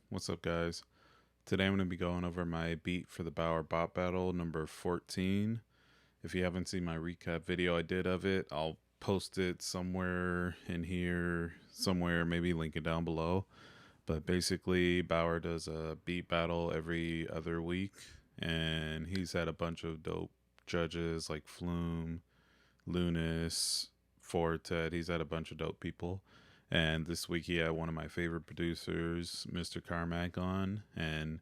What's up, guys? Today I'm going to be going over my beat for the Baauer bot battle number 14. If you haven't seen my recap video I did of it, I'll post it somewhere in here, somewhere, maybe link it down below. But basically, Baauer does a beat battle every other week, and he's had a bunch of dope judges like Flume, Lunis, Fortet. He's had a bunch of dope people. And this week he had one of my favorite producers, Mr. Carmack, on. And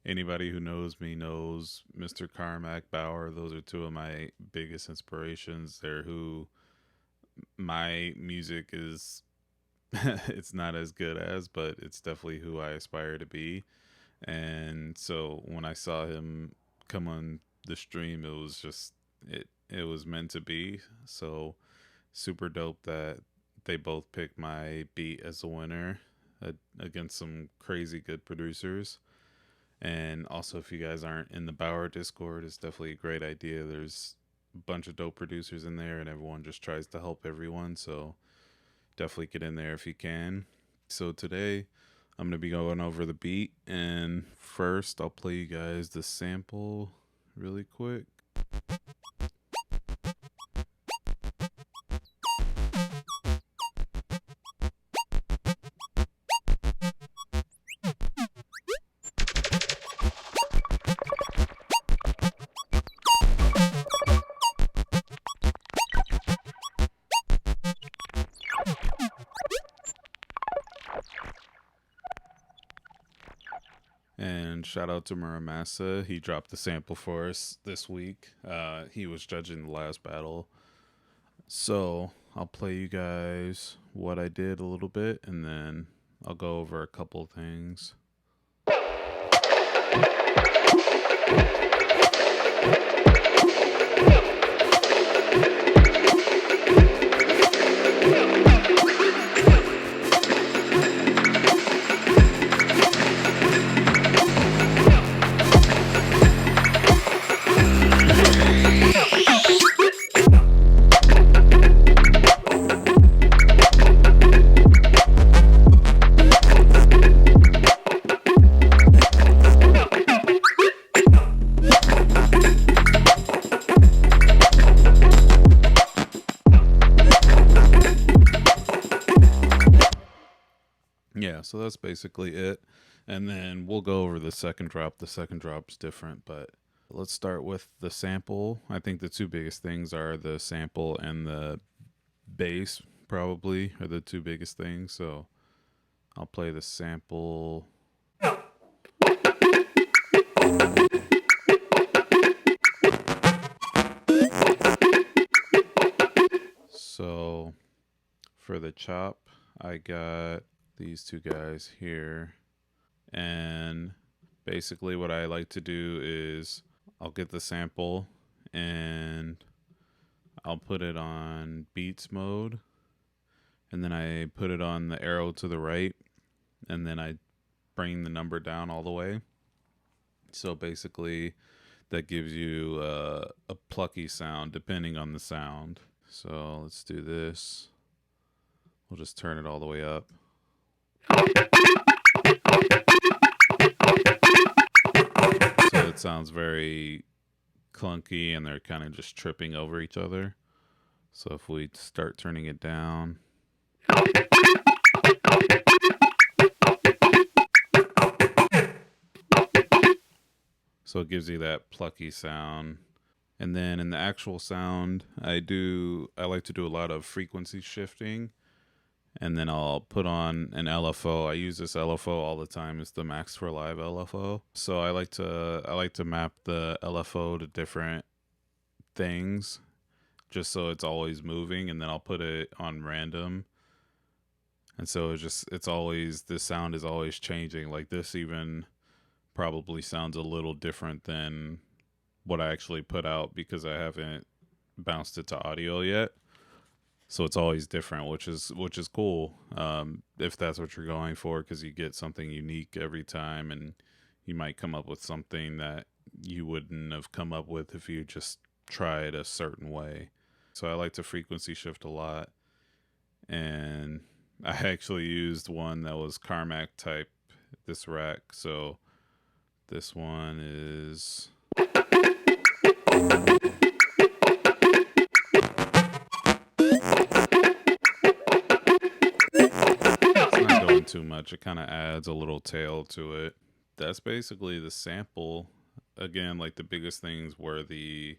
anybody who knows me knows Mr. Carmack, Baauer. Those are two of my biggest inspirations. They're who my music is. It's not as good as, but it's definitely who I aspire to be. And so when I saw him come on the stream, it was just it was meant to be. So super dope that they both picked my beat as a winner against some crazy good producers. And also, if you guys aren't in the Baauer Discord, it's definitely a great idea. There's a bunch of dope producers in there, and everyone just tries to help everyone. So definitely get in there if you can. So today, I'm going to be going over the beat. And first, I'll play you guys the sample really quick. And shout out to Muramasa. He dropped the sample for us this week. He was judging the last battle. So I'll play you guys what I did a little bit, and then I'll go over a couple things. Yeah, so that's basically it. And then we'll go over the second drop. The second drop's different, but let's start with the sample. I think the two biggest things are the sample and the bass, probably, are the two biggest things. So I'll play the sample. So for the chop, I got these two guys here. And basically what I like to do is I'll get the sample and I'll put it on beats mode, and then I put it on the arrow to the right, and then I bring the number down all the way. So basically that gives you a plucky sound depending on the sound. So let's do this. We'll just turn it all the way up. So it sounds very clunky and they're kind of just tripping over each other. So if we start turning it down. So it gives you that plucky sound. And then in the actual sound, I like to do a lot of frequency shifting. And then I'll put on an LFO. I use this LFO all the time. It's the Max for Live LFO. So I like to map the LFO to different things, just so it's always moving. And then I'll put it on random. And so the sound is always changing. Like this even probably sounds a little different than what I actually put out because I haven't bounced it to audio yet. So it's always different, which is cool, if that's what you're going for, because you get something unique every time, and you might come up with something that you wouldn't have come up with if you just tried a certain way. So I like to frequency shift a lot, and I actually used one that was Carmack type this rack. So this one is it's not doing too much. It kind of adds a little tail to it. That's basically the sample. Again, like the biggest things were the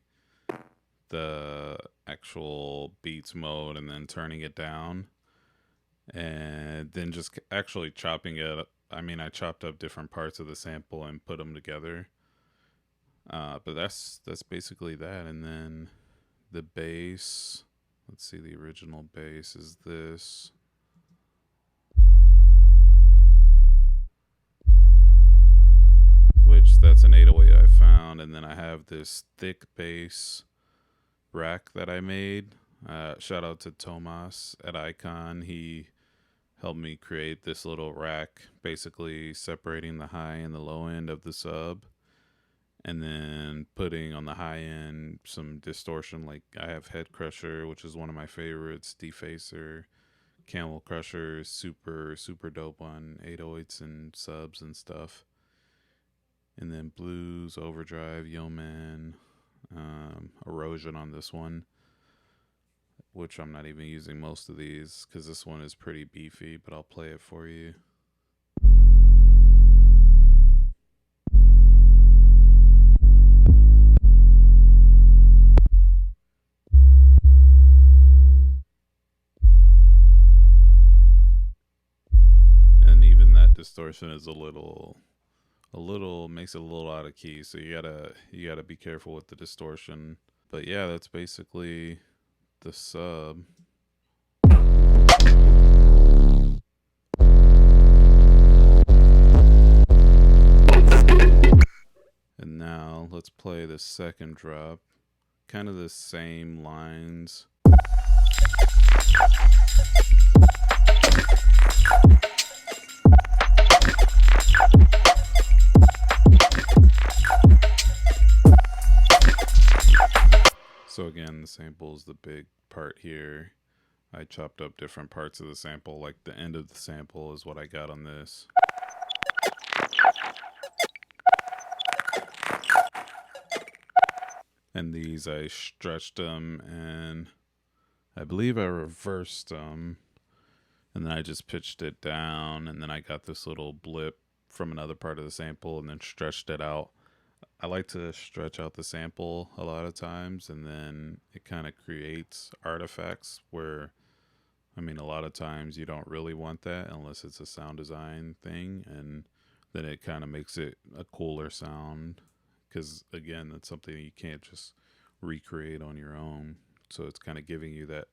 actual beats mode and then turning it down and then just actually chopping it up. I mean, I chopped up different parts of the sample and put them together. But that's basically that. And then the bass. Let's see, the original bass is this. Which that's an 808 I found. And then I have this thick bass rack that I made. Shout out to Tomas at Icon. He helped me create this little rack, basically separating the high and the low end of the sub, and then putting on the high end some distortion. Like I have Head Crusher, which is one of my favorites, Defacer, Camel Crusher, super dope on 808s and subs and stuff. And then Blues, Overdrive, Yeoman, Erosion on this one, which I'm not even using most of these because this one is pretty beefy, but I'll play it for you. And even that distortion is a little makes it a little out of key, so you gotta be careful with the distortion. But yeah, that's basically the sub. And now let's play the second drop. Kind of the same lines. So again, the sample is the big part here. I chopped up different parts of the sample, like the end of the sample is what I got on this. And these I stretched them and I believe I reversed them. And then I just pitched it down and then I got this little blip from another part of the sample and then stretched it out. I like to stretch out the sample a lot of times, and then it kind of creates artifacts where, I mean, a lot of times you don't really want that unless it's a sound design thing, and then it kind of makes it a cooler sound because, again, that's something you can't just recreate on your own. So it's kind of giving you that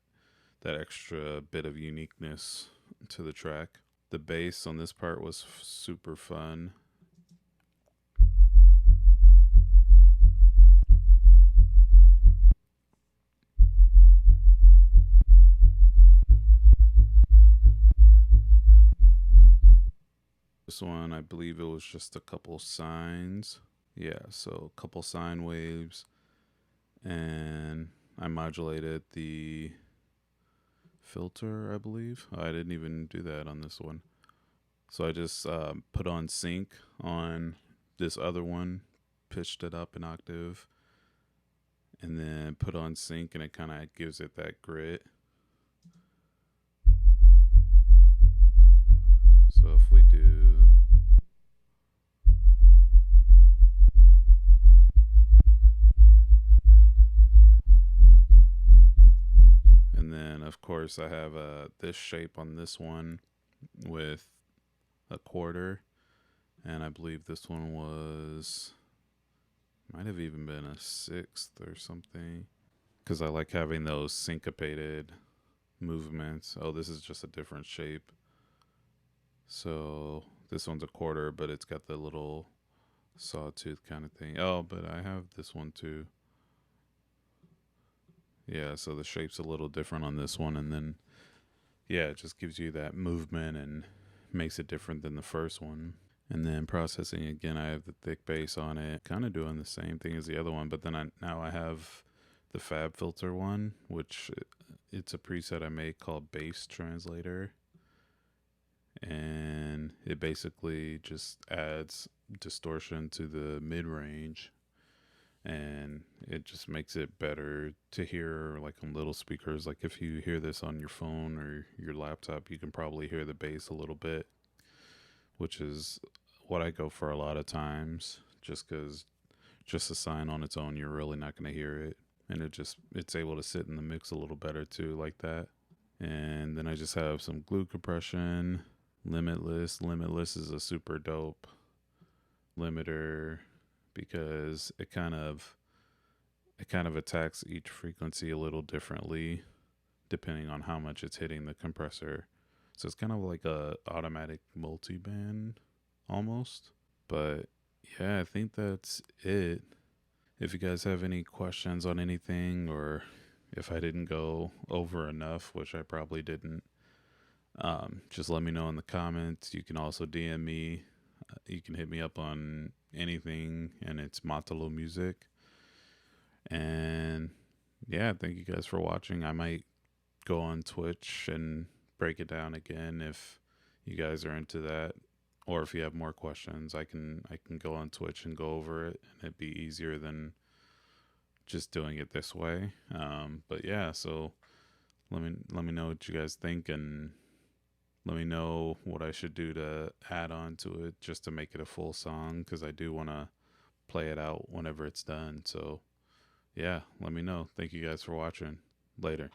extra bit of uniqueness to the track. The bass on this part was super fun. This one, I believe it was just a couple sines. Yeah, so a couple sine waves. And I modulated the filter, I believe. I didn't even do that on this one. So I just put on sync on this other one, pitched it up an octave, and then put on sync, and it kind of gives it that grit. So if we do, and then of course I have this shape on this one with a quarter, and I believe this one might have even been a sixth or something, because I like having those syncopated movements. Oh, this is just a different shape. So this one's a quarter, but it's got the little sawtooth kind of thing. Oh, but I have this one too. Yeah, so the shape's a little different on this one, and then yeah, it just gives you that movement and makes it different than the first one. And then processing, again, I have the thick bass on it, kind of doing the same thing as the other one, but then now I have the Fab Filter one, which it's a preset I made called Bass Translator. and it basically just adds distortion to the mid range, and it just makes it better to hear like on little speakers. Like if you hear this on your phone or your laptop, you can probably hear the bass a little bit, which is what I go for a lot of times, just because just a sign on its own, you're really not going to hear it. And it's able to sit in the mix a little better too, like that. And then I just have some glue compression, limitless. Limitless is a super dope limiter because it kind of attacks each frequency a little differently depending on how much it's hitting the compressor. So it's kind of like a automatic multi-band almost. But yeah, I think that's it. If you guys have any questions on anything, or if I didn't go over enough, which I probably didn't, just let me know in the comments. You can also DM me. You can hit me up on anything, and it's Matalo Music. And yeah, thank you guys for watching. I might go on Twitch and break it down again if you guys are into that, or if you have more questions. I can go on Twitch and go over it, and it'd be easier than just doing it this way. But yeah, so let me know what you guys think, and let me know what I should do to add on to it just to make it a full song, because I do want to play it out whenever it's done. So yeah, let me know. Thank you guys for watching. Later.